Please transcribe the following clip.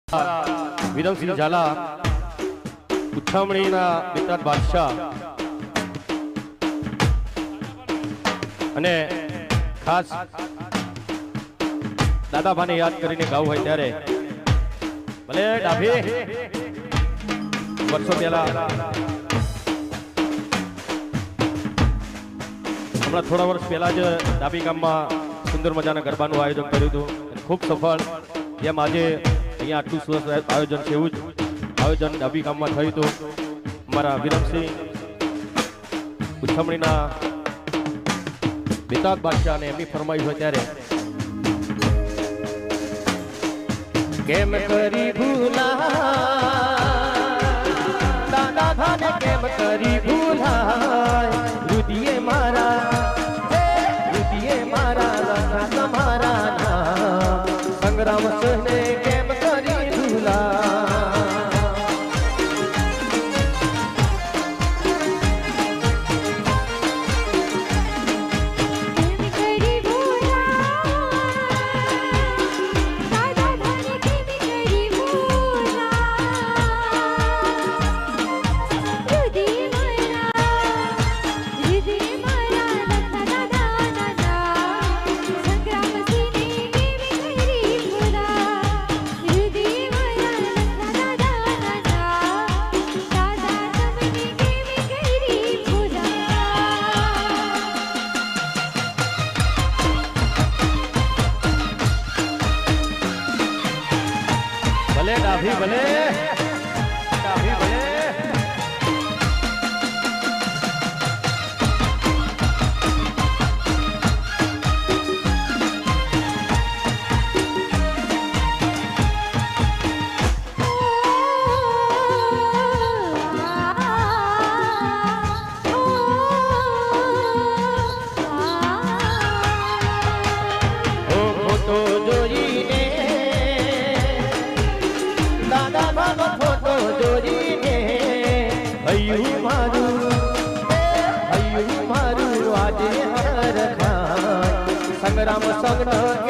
વિરમસિંહ ઝાલા ઉછામણીના બેતાદ બાદશાહ અને ખાસ દાદાભાને યાદ કરીને ગાવું હોય ત્યારે ભલે ડાભી વર્ષો પહેલા હમણાં થોડા વર્ષ પહેલા જ ડાબી ગામમાં સુંદર મજાના ગરબાનું આયોજન કર્યું હતું ખૂબ સફળ જેમ આજે અહીંયા આટલું સરસ આયોજન છે એવું જ આયોજન ડાબી ગામમાં થયું હતું અમારા વિરમસિંહ ઉછામણીના બેતાદ બાદશાહ અને એમની ફરમાઈશ હોય ત્યારે કેમ કરી ભૂલા દાદા ભાને કેમ કરી ભૂલાય રુદિયે મારા રખા તમારા નામ સંગ્રામ સહને કેમ કરી ભૂલા ભલે ડાભી ભલે ડાભી ભલે સંગ્રામ સંગ્રહ